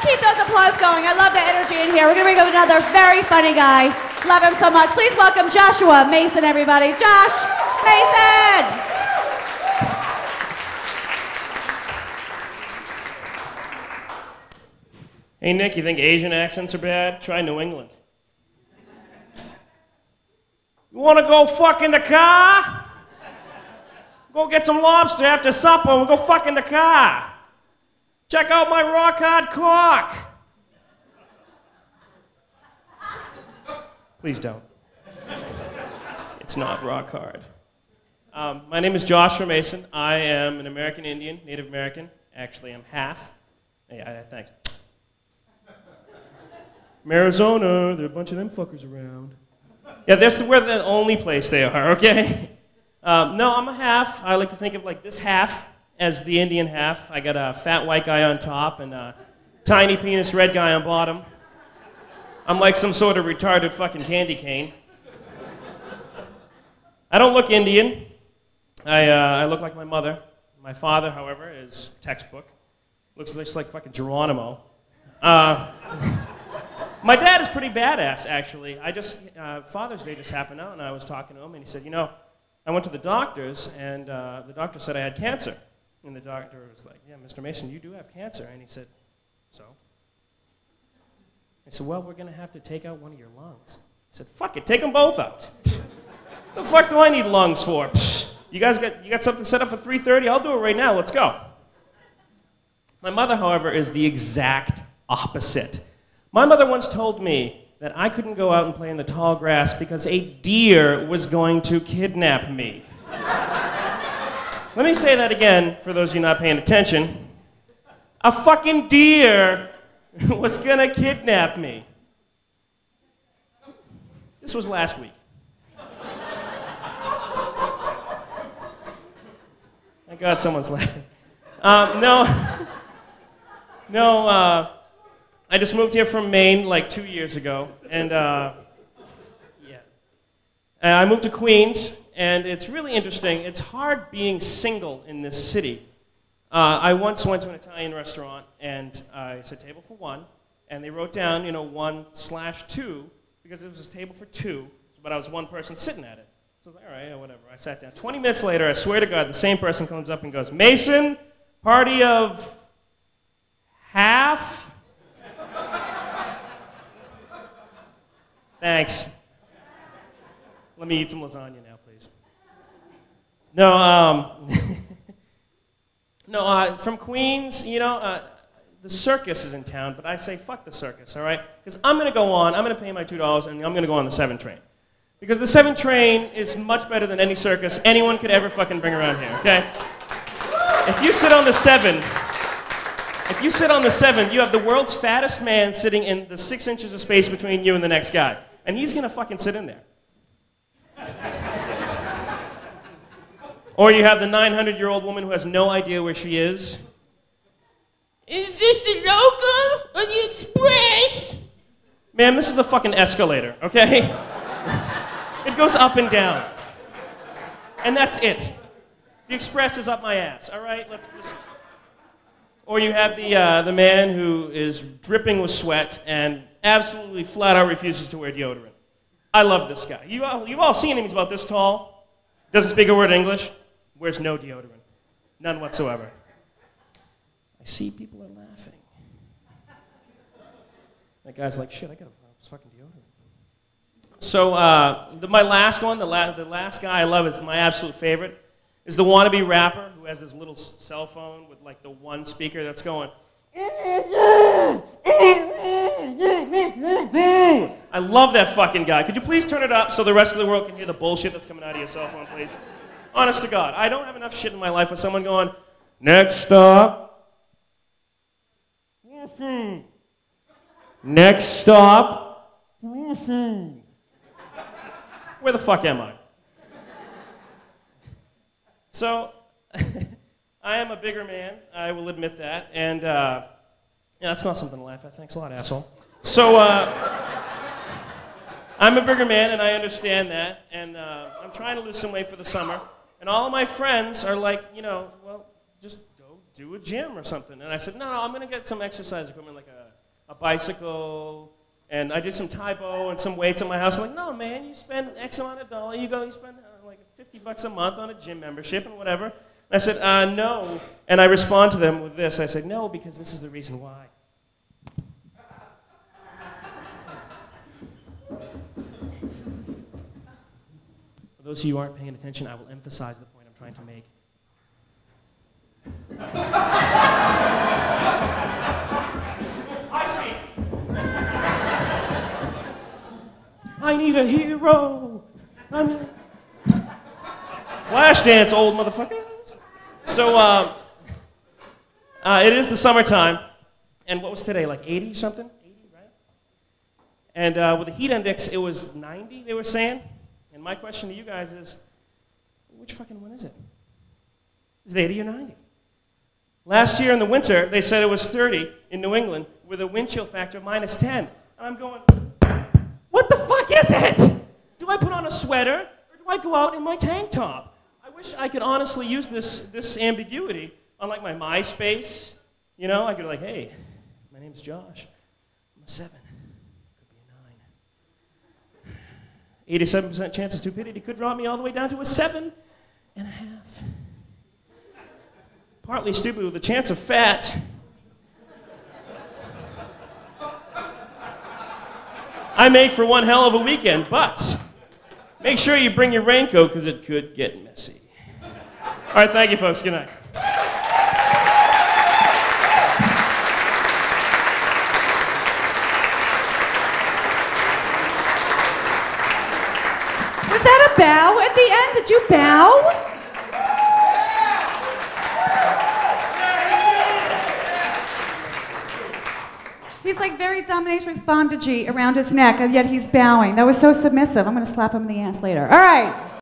Let's keep those applause going. I love the energy in here. We're going to bring up another very funny guy. Love him so much. Please welcome Joshua Mason, everybody. Josh Mason! Hey, Nick, you think Asian accents are bad? Try New England. You want to go fuck in the car? Go get some lobster after supper and we'll go fuck in the car. Check out my rock hard cock. Please don't. It's not rock hard. My name is Joshua Mason. I am an American Indian, Native American. Actually, I'm half. Yeah, thanks. From Arizona, there are a bunch of them fuckers around. Yeah, we're the only place they are, okay? No, I'm a half. I like to think of like this half as the Indian half. I got a fat white guy on top and a tiny penis red guy on bottom. I'm like some sort of retarded fucking candy cane. I don't look Indian. I look like my mother. My father, however, is textbook. Looks just like fucking Geronimo. My dad is pretty badass, actually. Father's Day just happened out, and I was talking to him, and he said, you know, I went to the doctors, and the doctor said I had cancer. And the doctor was like, yeah, Mr. Mason, you do have cancer. And he said, so? I said, well, we're going to have to take out one of your lungs. He said, fuck it, take them both out. The fuck do I need lungs for? You guys got something set up for 3:30? I'll do it right now. Let's go. My mother, however, is the exact opposite. My mother once told me that I couldn't go out and play in the tall grass because a deer was going to kidnap me. Let me say that again for those of you not paying attention. A fucking deer was gonna kidnap me. This was last week. Thank God someone's laughing. I just moved here from Maine like 2 years ago, and I moved to Queens, and it's really interesting. It's hard being single in this city. I once went to an Italian restaurant, and I said table for one, and they wrote down, 1/2, because it was a table for two, but I was one person sitting at it. So I was like, all right, yeah, whatever. I sat down. 20 minutes later, I swear to God, the same person comes up and goes, Mason, party of half? Thanks. Let me eat some lasagna now, please. From Queens, the circus is in town, but I say fuck the circus, all right? Because I'm going to go on, I'm going to pay my $2, and I'm going to go on the 7 train. Because the 7 train is much better than any circus anyone could ever fucking bring around here, okay? If you sit on the 7, you have the world's fattest man sitting in the 6 inches of space between you and the next guy. And he's going to fucking sit in there. Or you have the 900-year-old woman who has no idea where she is. Is this the local or the express? Ma'am, this is a fucking escalator, okay? It goes up and down. And that's it. The express is up my ass, all right? Let's just... Or you have the man who is dripping with sweat and absolutely flat out refuses to wear deodorant. I love this guy. You've all seen him. He's about this tall. Doesn't speak a word of English. Wears no deodorant. None whatsoever. I see people are laughing. That guy's like, shit, I gotta fucking deodorant. So my last one, the last guy I love is my absolute favorite, is the wannabe rapper who has his little cell phone with like the one speaker that's going. I love that fucking guy. Could you please turn it up so the rest of the world can hear the bullshit that's coming out of your cell phone, please? Honest to God, I don't have enough shit in my life with someone going, next stop. Next stop. Where the fuck am I? So, I am a bigger man, I will admit that, and yeah, that's not something to laugh at. Thanks a lot, asshole. So, I'm a bigger man, and I understand that, and I'm trying to lose some weight for the summer, and all of my friends are like, well, just go do a gym or something. And I said, no, I'm going to get some exercise equipment, like a a bicycle, and I did some typo and some weights at my house. I'm like, no, man, you spend X amount of dollars. You spend like $50 a month on a gym membership and whatever. And I said, no. And I respond to them with this. I said, no, because this is the reason why. For those of you who aren't paying attention, I will emphasize the point I'm trying to make. I need a hero. Flashdance, old motherfuckers. So, it is the summertime. And what was today, like 80 something? 80, right? And with the heat index, it was 90, they were saying. And my question to you guys is, which fucking one is it? Is it 80 or 90? Last year in the winter, they said it was 30 in New England with a wind chill factor of -10. And I'm going, what the fuck is it? Do I put on a sweater or do I go out in my tank top? I wish I could honestly use this ambiguity on like my MySpace. You know, I could be like, hey, my name's Josh. I'm a 7. Could be a 9. 87% chance of stupidity could drop me all the way down to a 7.5. Partly stupid with a chance of fat. I make for one hell of a weekend, but make sure you bring your raincoat because it could get messy. All right, thank you, folks. Good night. Was that a bow at the end? Did you bow? He's like very dominatrix bondagey around his neck, and yet he's bowing. That was so submissive. I'm going to slap him in the ass later. All right.